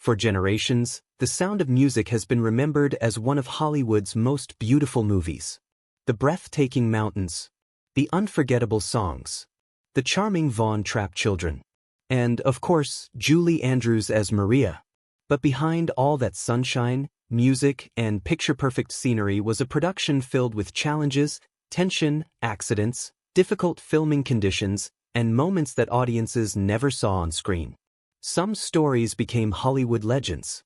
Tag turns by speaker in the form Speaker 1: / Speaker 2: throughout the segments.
Speaker 1: For generations, The Sound of Music has been remembered as one of Hollywood's most beautiful movies. The breathtaking mountains, the unforgettable songs, the charming Von Trapp children, and, of course, Julie Andrews as Maria. But behind all that sunshine, music, and picture-perfect scenery was a production filled with challenges, tension, accidents, difficult filming conditions, and moments that audiences never saw on screen. Some stories became Hollywood legends.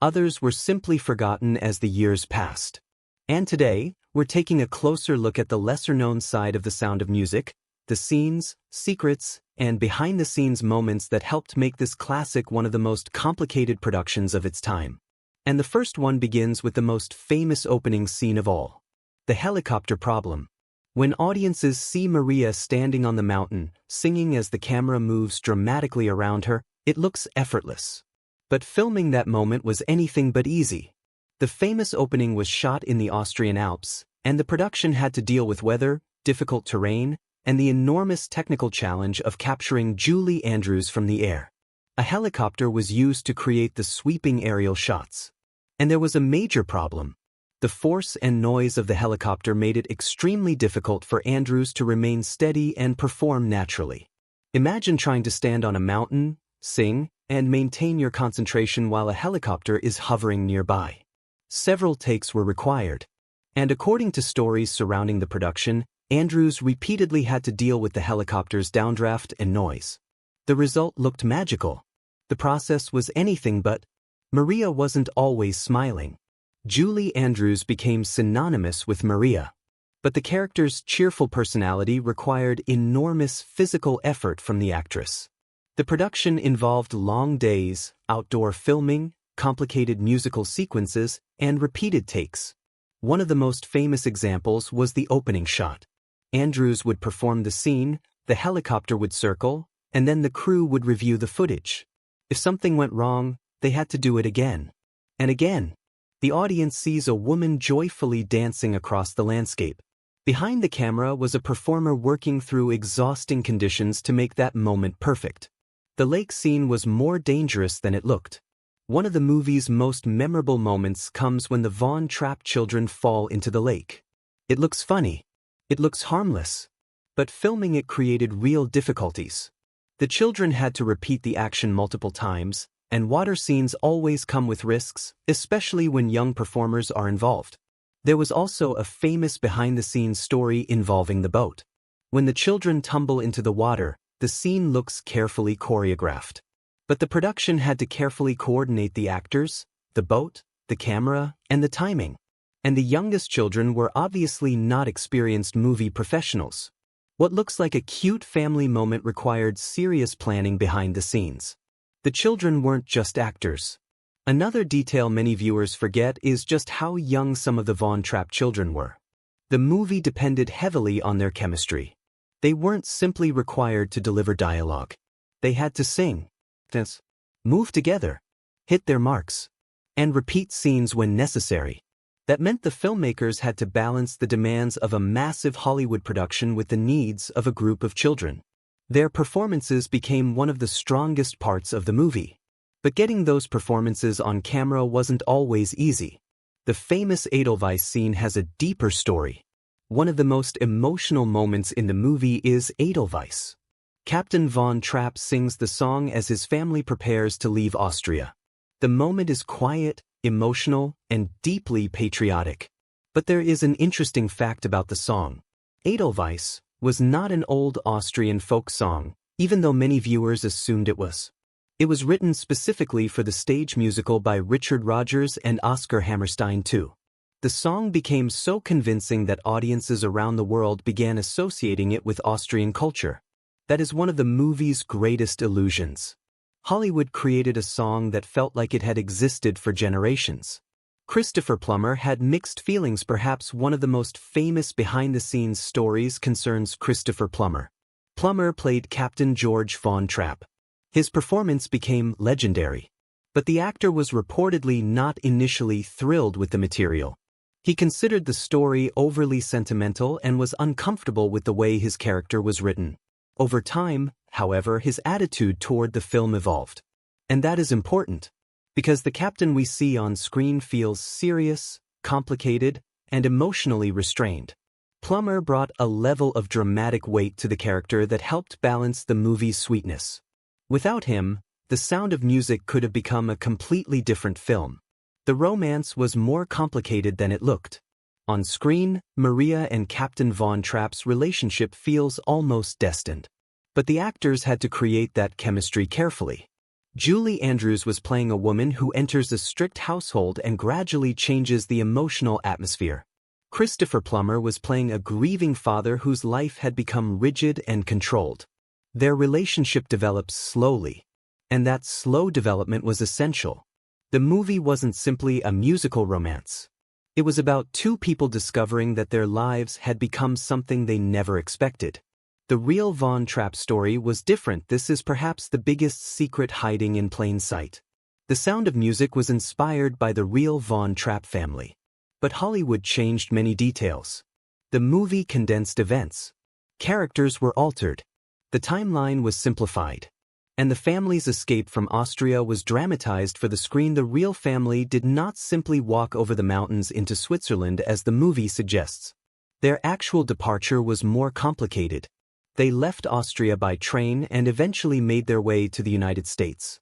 Speaker 1: Others were simply forgotten as the years passed. And today, we're taking a closer look at the lesser-known side of The Sound of Music, the scenes, secrets, and behind-the-scenes moments that helped make this classic one of the most complicated productions of its time. And the first one begins with the most famous opening scene of all: the helicopter problem. When audiences see Maria standing on the mountain, singing as the camera moves dramatically around her, it looks effortless. But filming that moment was anything but easy. The famous opening was shot in the Austrian Alps, and the production had to deal with weather, difficult terrain, and the enormous technical challenge of capturing Julie Andrews from the air. A helicopter was used to create the sweeping aerial shots. And there was a major problem. The force and noise of the helicopter made it extremely difficult for Andrews to remain steady and perform naturally. Imagine trying to stand on a mountain, sing, and maintain your concentration while a helicopter is hovering nearby. Several takes were required. And according to stories surrounding the production, Andrews repeatedly had to deal with the helicopter's downdraft and noise. The result looked magical. The process was anything but. Maria wasn't always smiling. Julie Andrews became synonymous with Maria. But the character's cheerful personality required enormous physical effort from the actress. The production involved long days, outdoor filming, complicated musical sequences, and repeated takes. One of the most famous examples was the opening shot. Andrews would perform the scene, the helicopter would circle, and then the crew would review the footage. If something went wrong, they had to do it again. And again. The audience sees a woman joyfully dancing across the landscape. Behind the camera was a performer working through exhausting conditions to make that moment perfect. The lake scene was more dangerous than it looked. One of the movie's most memorable moments comes when the Von Trapp children fall into the lake. It looks funny. It looks harmless. But filming it created real difficulties. The children had to repeat the action multiple times, and water scenes always come with risks, especially when young performers are involved. There was also a famous behind-the-scenes story involving the boat. When the children tumble into the water, the scene looks carefully choreographed. But the production had to carefully coordinate the actors, the boat, the camera, and the timing. And the youngest children were obviously not experienced movie professionals. What looks like a cute family moment required serious planning behind the scenes. The children weren't just actors. Another detail many viewers forget is just how young some of the Von Trapp children were. The movie depended heavily on their chemistry. They weren't simply required to deliver dialogue. They had to sing, dance, move together, hit their marks, and repeat scenes when necessary. That meant the filmmakers had to balance the demands of a massive Hollywood production with the needs of a group of children. Their performances became one of the strongest parts of the movie. But getting those performances on camera wasn't always easy. The famous Edelweiss scene has a deeper story. One of the most emotional moments in the movie is Edelweiss. Captain Von Trapp sings the song as his family prepares to leave Austria. The moment is quiet, emotional, and deeply patriotic. But there is an interesting fact about the song. Edelweiss was not an old Austrian folk song, even though many viewers assumed it was. It was written specifically for the stage musical by Richard Rodgers and Oscar Hammerstein II. The song became so convincing that audiences around the world began associating it with Austrian culture. That is one of the movie's greatest illusions. Hollywood created a song that felt like it had existed for generations. Christopher Plummer had mixed feelings. Perhaps one of the most famous behind-the-scenes stories concerns Christopher Plummer. Plummer played Captain George Von Trapp. His performance became legendary. But the actor was reportedly not initially thrilled with the material. He considered the story overly sentimental and was uncomfortable with the way his character was written. Over time, however, his attitude toward the film evolved. And that is important. Because the captain we see on screen feels serious, complicated, and emotionally restrained. Plummer brought a level of dramatic weight to the character that helped balance the movie's sweetness. Without him, The Sound of Music could have become a completely different film. The romance was more complicated than it looked. On screen, Maria and Captain Von Trapp's relationship feels almost destined. But the actors had to create that chemistry carefully. Julie Andrews was playing a woman who enters a strict household and gradually changes the emotional atmosphere. Christopher Plummer was playing a grieving father whose life had become rigid and controlled. Their relationship develops slowly, and that slow development was essential. The movie wasn't simply a musical romance. It was about two people discovering that their lives had become something they never expected. The real Von Trapp story was different. This is perhaps the biggest secret hiding in plain sight. The Sound of Music was inspired by the real Von Trapp family. But Hollywood changed many details. The movie condensed events. Characters were altered. The timeline was simplified. And the family's escape from Austria was dramatized for the screen. The real family did not simply walk over the mountains into Switzerland as the movie suggests. Their actual departure was more complicated. They left Austria by train and eventually made their way to the United States.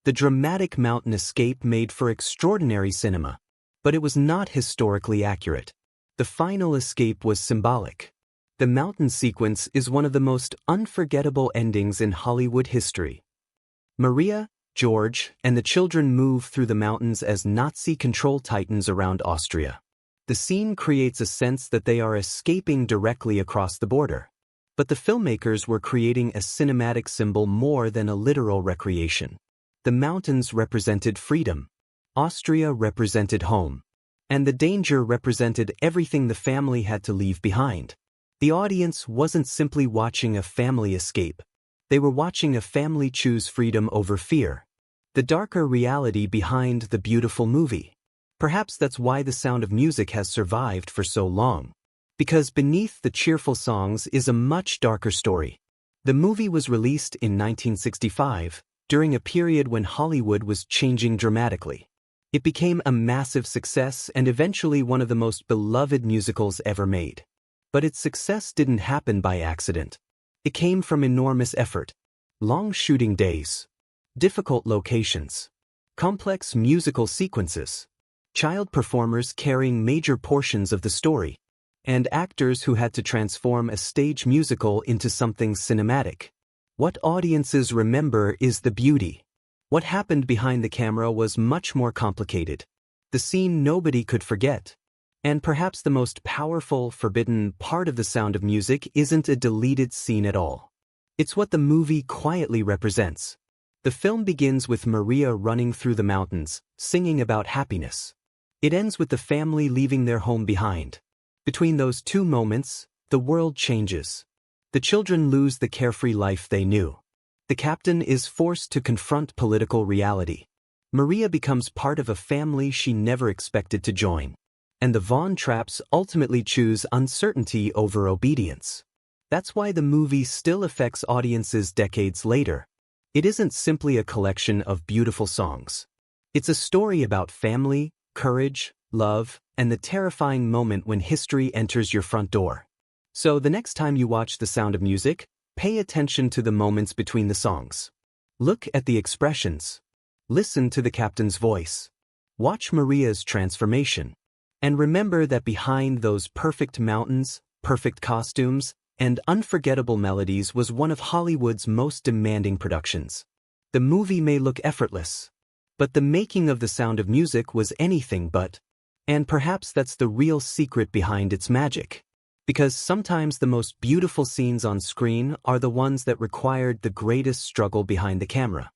Speaker 1: The dramatic mountain escape made for extraordinary cinema. But it was not historically accurate. The final escape was symbolic. The mountain sequence is one of the most unforgettable endings in Hollywood history. Maria, George, and the children move through the mountains as Nazi control tightens around Austria. The scene creates a sense that they are escaping directly across the border. But the filmmakers were creating a cinematic symbol more than a literal recreation. The mountains represented freedom. Austria represented home. And the danger represented everything the family had to leave behind. The audience wasn't simply watching a family escape. They were watching a family choose freedom over fear. The darker reality behind the beautiful movie. Perhaps that's why The Sound of Music has survived for so long. Because beneath the cheerful songs is a much darker story. The movie was released in 1965, during a period when Hollywood was changing dramatically. It became a massive success and eventually one of the most beloved musicals ever made. But its success didn't happen by accident. It came from enormous effort. Long shooting days. Difficult locations. Complex musical sequences. Child performers carrying major portions of the story. And actors who had to transform a stage musical into something cinematic. What audiences remember is the beauty. What happened behind the camera was much more complicated. The scene nobody could forget. And perhaps the most powerful, forbidden part of The Sound of Music isn't a deleted scene at all. It's what the movie quietly represents. The film begins with Maria running through the mountains, singing about happiness. It ends with the family leaving their home behind. Between those two moments, the world changes. The children lose the carefree life they knew. The captain is forced to confront political reality. Maria becomes part of a family she never expected to join. And the Von Trapps ultimately choose uncertainty over obedience. That's why the movie still affects audiences decades later. It isn't simply a collection of beautiful songs. It's a story about family, courage, love, and the terrifying moment when history enters your front door. So the next time you watch The Sound of Music, pay attention to the moments between the songs. Look at the expressions. Listen to the captain's voice. Watch Maria's transformation. And remember that behind those perfect mountains, perfect costumes, and unforgettable melodies was one of Hollywood's most demanding productions. The movie may look effortless, but the making of The Sound of Music was anything but. And perhaps that's the real secret behind its magic. Because sometimes the most beautiful scenes on screen are the ones that required the greatest struggle behind the camera.